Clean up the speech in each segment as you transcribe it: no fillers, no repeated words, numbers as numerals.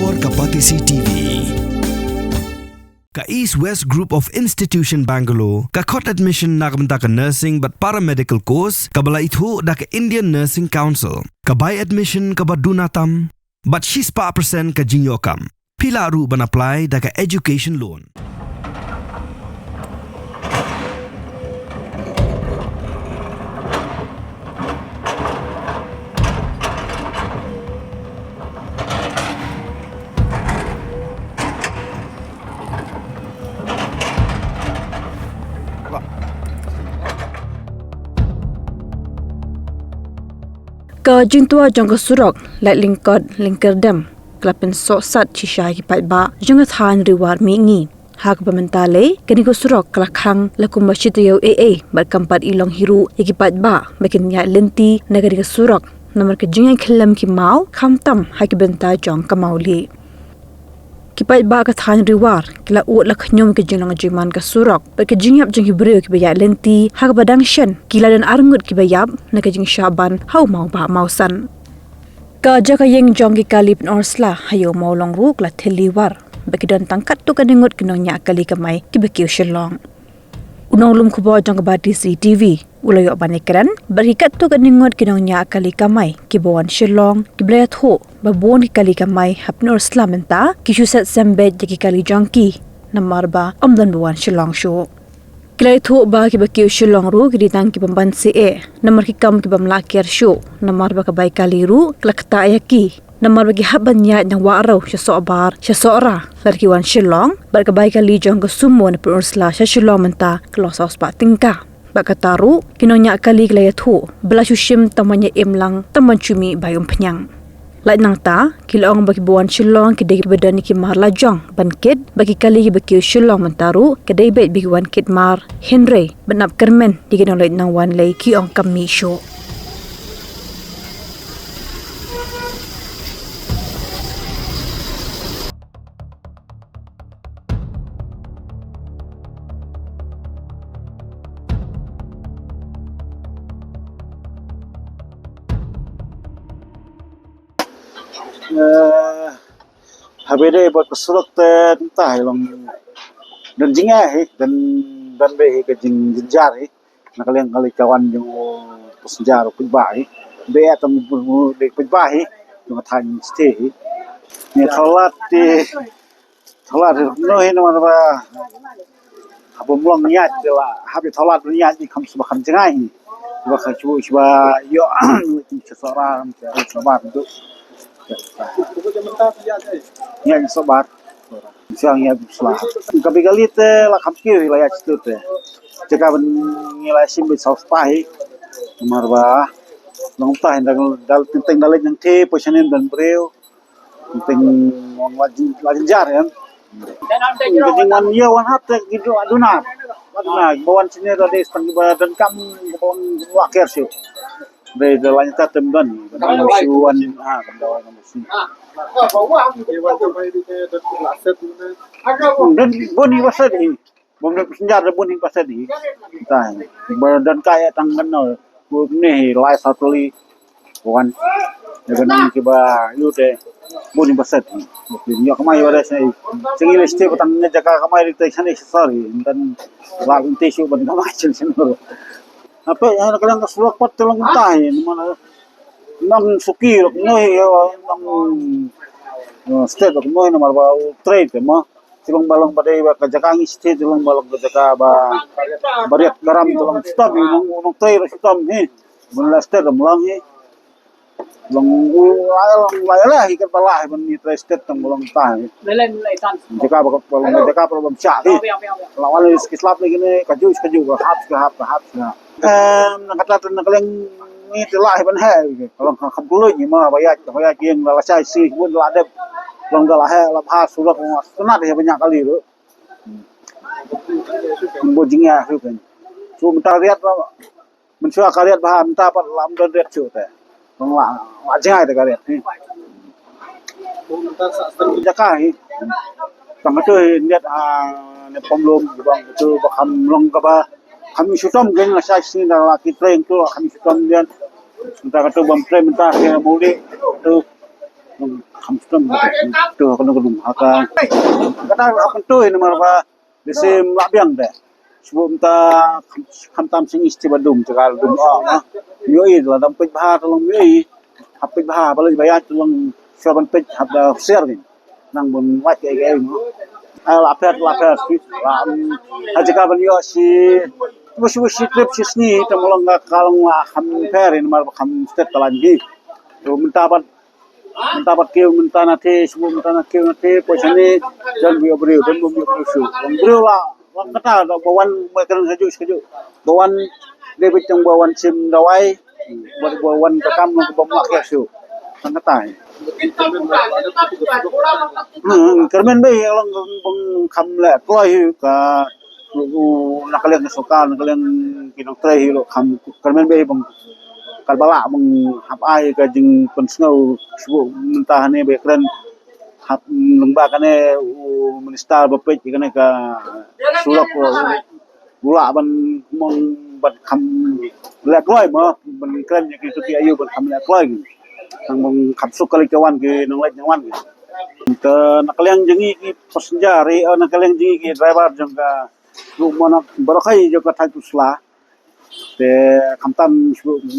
Bor Kapatisi TV. Ka East West Group of Institution Bangalore, ka khot admission na kabanta ka nursing but paramedical course, kabala itu da ka Indian Nursing Council, ka buy admission ka badunatam, but she's pa percent ka jinyokam. Pila ru ban apply da ka education loan. Ka jintua jong ka surok lai lingkerdam klapen so sat chisha ki pat ba jong than riwar mi ngi hak pamentale kani ko surok klakhang lakum masjid yo bat kampat ilong hiru ki pat ba makin ya lenti nagari ka surok namar ka jingai khlam ki mau khamtam hak benta jong kamauli kipat ba ka than riwar kila u lakhnyom ke jinang jiman ka surok ba ka jingyap jing hibreu ki baya lenti hak badang shen kila dan arngut ki bayap na ka jing shaban hau mau ba mausan ka jaka yeng jong ki kalip orsla hayo mau long ruk la theliwar ba ki dan tangkat tu kaningut kinong nya kali kamai ki bekiu shelong unong lum khubo jong ba CCTV ulayo banikran barikat tu kaningut kinong nya kali kamai ki bon shelong ki blet ho babon ki kali kamai hapnor slamenta ki shusat sembet ki kali jongki namarba amdan buan shelong sho kilai tho ba ki bakiu shelong ru ki ditang ki pamban ce namar ki kam ki bamla ker sho namarba ka bai kali ru klakta yaki namar bagi haban nya nang waro sha bar sha ra larki wan shelong bar ka bai kali jong ka sumon pursla sha shelong menta klosos pa tingka bakataru kinonya kali klaya tho bla shushim tamanya emlang taman chumi bayum phnyang lai nang ta kilong bagi buan shillong kedai badan ki mar la jong bankit bagi kali ki baki shillong mentaru kedai bet bigi wan kit mar henry benap kermen digino lai nang wan lai ki ong kami show habede buat kesulok entah long dan jinga dan be ke jinjar nakaliang kali kawan yung pesenjar pagbahi be atam de pagbahi yung tan ste ni tholat no hin man ba habom long nyat la habi tholat nyat ni kam subhan jingai ba khachu ba yo sara sabar tu yang sobat siang ya bislah kami kali te la kamki wilayah situ te jika nilai sim besar pai marba longtah dal penting dalek yang te positionin dan breu penting lajin jar kan jadi man ya wan hat gitu aduna bawan sini ada setengah badan kam bawan wakir sih dari dalamnya tatemban musuhan kendawan musuh dan boni pasadi bom senjata boni pasadi entah badan kaya tangan no ni lai satuli wan dengan kiba yute boni pasadi ni kamai wala sai singil ste patangnya jaka kamai te sane sorry dan lagun tisu ban kamai sen apa yang kadang kesulak pat telung tahin mana nang suki rok noi nang state rok noi nomor ba trade ma silong balong badai ba kajakangi state silong balong kajaka ba bariak garam telung stop nang trade stop ni bunla state melang ni long la ikat balah ban ni trade state tang balong tahin jaka ba balong jaka problem cha ni lawan islap lagi ni kaju hap nakatatan nakalang ni telah ban ha kalau kabuluy ni ma bayat yang la sai si bun la de long la ha la ha surat sunat ya banyak kali tu bojingnya tu kan so mentar riat mensua kariat bah menta pat lam dan riat chu te long la wajai te kariat ni jakai tang tu niat ne pomlom bang tu bakam long ka ba kami sutam geng asai sini dalam laki train tu kami sutam dia entah kata bom train entah yang boleh tu kami sistem tu kono gedung haka kata akan tu ini marba disim labiang deh sebelum ta khantam sing isti badum cakal dum yoi la dampit bah tolong yoi hapit bah balai bayar tolong saban pet habda share ni nang bun wat ke lapet aja kapan yo si musi trip sini temolong kalong kham perin mar kham stet talangi tu mentapat keu mentana te sebelum mentana keu te posane dan bio brio dan bio su brio lah kata bawan mereka sejuk bawan David yang bawan sim dawai bawan tekam no bamak ya su kan kata kermen bay long bang kham le kloi ka nakalian sokan nakalian kinong trai lo kham kermen bay bang kalbala bang hap ai ka jing pensngau subu mentahane be keren hap lembah kane minister bapet kane ka sulak gula ban mong ban kham le kloi ma ban keren ki tu ki ayu ban kham le kloi nang mong kham suk kali kawan ki nang lek nyawan ke nakalian jengi ki passenger nakalian jengi ki driver jong ka lu mana barakai jo ka thai tusla te khamtam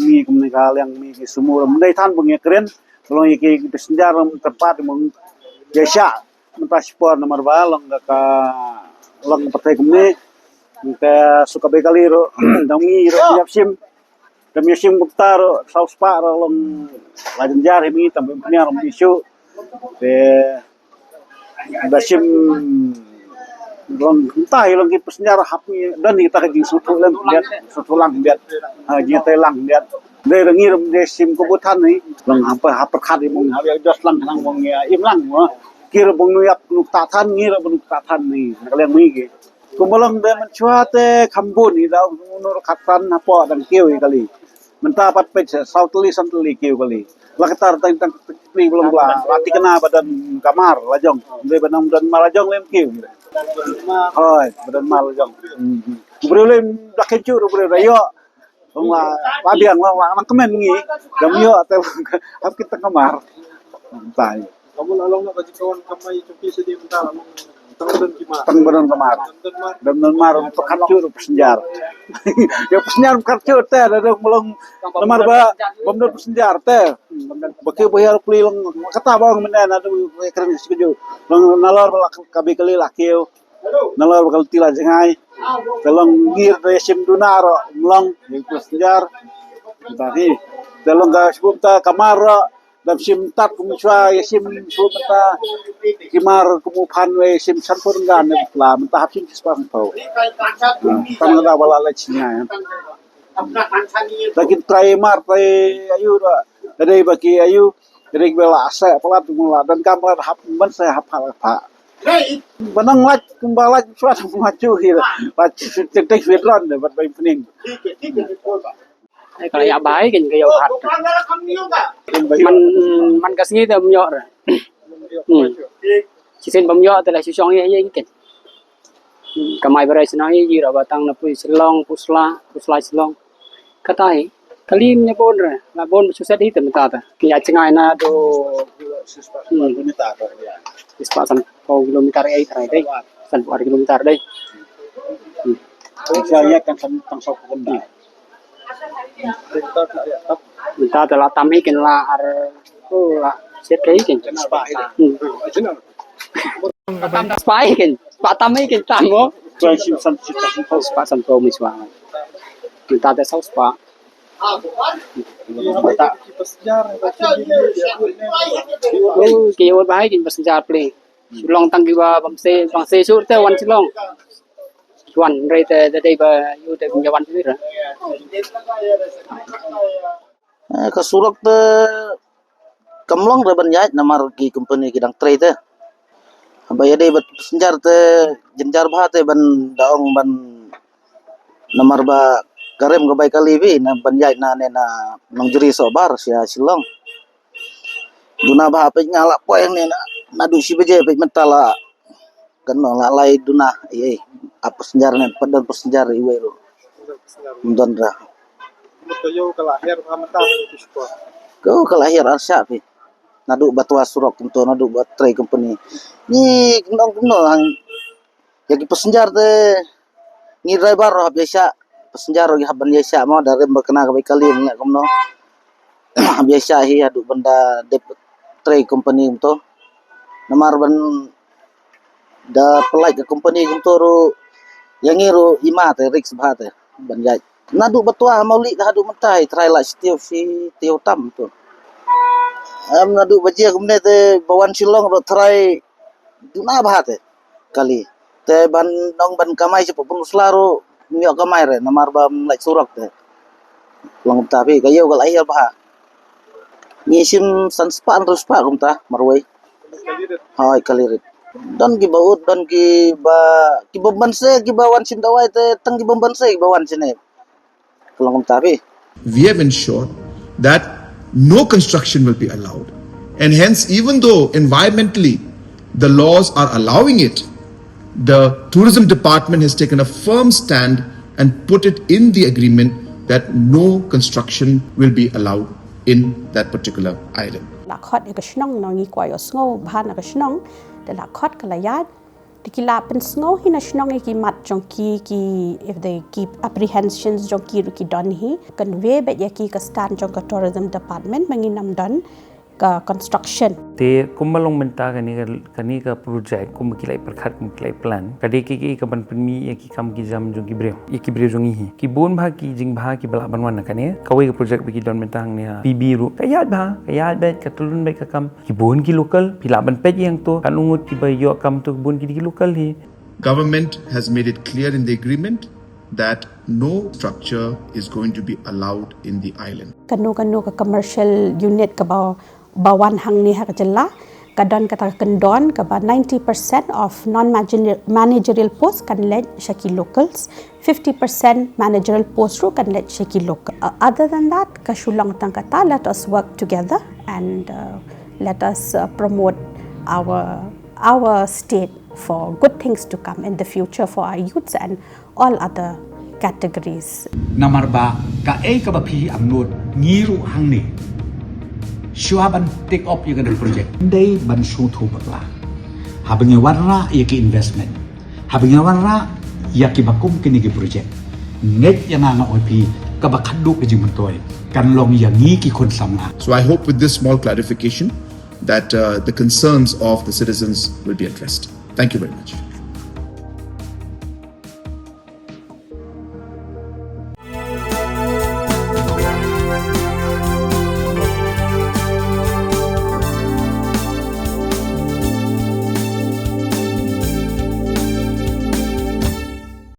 mi komunikal yang mi semua mendai than bungi keren kalau iki passenger tempat mong jasa paspor nomor balong ka lang patai kumni ke suka bekali ro dami ro siap sim kami sim buktar saus pa ro lang lajan jar mi tambe punya rom isu te basim long entah long ki passenger hapi dan kita ke sutu lang biat sutu lang biat ji telang biat de ngir de sim kebutan ni long apa khat mong ha jos lang nang mong im lang kira bong nuyap nuk ta than ngir bong ta than ni kaleng mi ki kumolong de man chuate khambun ni daw nur khatan apa dan keu kali menta pat pe sautli santli keu kali lakatar tang pri belum la lati kena badan kamar lajong de banam dan malajong lem keu hoi badan malajong brulem dakecu brulayo Wah, pabiang lang kemen ngi gam yo ate hap kita kamar tai kamu lalong na kaji kawan kamay cupi sedih bentar tang gimana tang badan kamar dan mar pekarcur pesenjar ya pesenjar pekarcur teh ada melong nomor ba bomdor pesenjar teh beke bayar kulilang kata bang menen ada keren setuju nalor kabi kali lakio nalor bakal tila jengai telong ngir resim dunaro melong pesenjar tadi telong ga sebut ta kamar dan sim tat kumswa sim subata kimar kumupan we sim sanpur ngan la mentah sim spang pau tan da wala la chinya lagi try mar try ayu dari bagi ayu dari bela asa pelat mula dan kamar hap men saya hafal apa benang laj kumbalaj suatu maju gitu pas cek vidron dapat bayi pening kalau ya baik kan kayak hat man kas ngi tam yo ra chỉ xin bấm yo là chỉ chọn cái cái kamai berai senai ji ra batang na pui silong pusla silong katai kalim nya bon ra la bon susah di tempat ta ya cengai na do dispasan kilometer ai thai dai san 4 kilometer dai saya kan tang sok kondi ta ta la tam ikin la ar la set kai ikin tam spai ikin pa tam ikin tam mo try sim san spa san ko mi swa ta ta sau spa tak sejarah kêu bahai kin passenger play long tang ki ba bang se sur te wan silong wan re te dei ba yu te punya wan tu ra ka surak te kamlong re ban yait namar ki company ki dang trade te ba ya dei bat senjar te jenjar bha te ban daong ban namar ba karem ga bai kali vi na ban yait na ne na nong jeri so bar sia silong duna ba pe ngala poeng ne na du si beje pe mentala kan no la lai duna ye apa senjar ne padan senjar iwe ro mudon ra betul kalahir kamu tahu itu sekolah ko kalahir arsya pi nadu batua surok untuk nadu buat trade company ni kena hang yagi pesenjar te ni driver roh biasa pesenjar roh haban biasa mau dari berkena ke kali ngak komno biasa hi adu benda dep trade company untuk namar ban da pelai ke company untuk ru yang ngiru ima te risk bah te ban jai nadu batua mauli hadu mentai try la setiap si tiotam tu nadu baje kumne te bawan silong ro try duna bah te kali te ban dong ban kamai cepu pun selaru miok kamai re namar bam lai surak te long tapi kayo gal ayal bah ni sim sanspan ruspa kumta marwai hai kalirit don ki baut don ki beban se ki bawan sim dawai te tang ki beban se bawan sine long tapi we have ensured that no construction will be allowed, and hence even though environmentally the laws are allowing it, the tourism department has taken a firm stand and put it in the agreement that no construction will be allowed in that particular island. Lakot ega snong nongi kwayo sngo bhan ega snong de lakot kalayat dikila pen sngo hina snong ki mat jongki ki if they keep apprehensions jongki ruki don hi convey bet yaki ka stand jong ka tourism department manginam don ka construction te kumalong menta kani ka project kum kilai perkhat kum kilai plan kade ki ka ban penmi ki kam ki jam jong ki breu jong hi ki bon bha ki jing bha ki bala ban wan kane kawai ka project bi ki don menta hang ne pb ru kayat bet ka tulun bet ka kam ki bon ki local pila ban pet yang to kan ungut ki bay yo kam to bon ki local hi. Government has made it clear in the agreement that no structure is going to be allowed in the island. Kanu ka commercial unit ka bawan hang ni ha kajalla kadon kata kendon ka 90% of non-managerial posts kan let shaki locals 50% managerial posts ru kan let shaki local. Other than that ka shulang tang kata let us work together and let us promote our state for good things to come in the future for our youths and all other categories. Namarba ka ka bapi amnot ngiru hang ni Shuaban take up yung ganun project. Hindi bansu to bakla. Habang yung warra yung investment. Habang yung warra yung bakum kinigi project. Nget yung nga opi kabakaduk yung mantoy. Kanlong yung ngiki konsama. So I hope with this small clarification that the concerns of the citizens will be addressed. Thank you very much.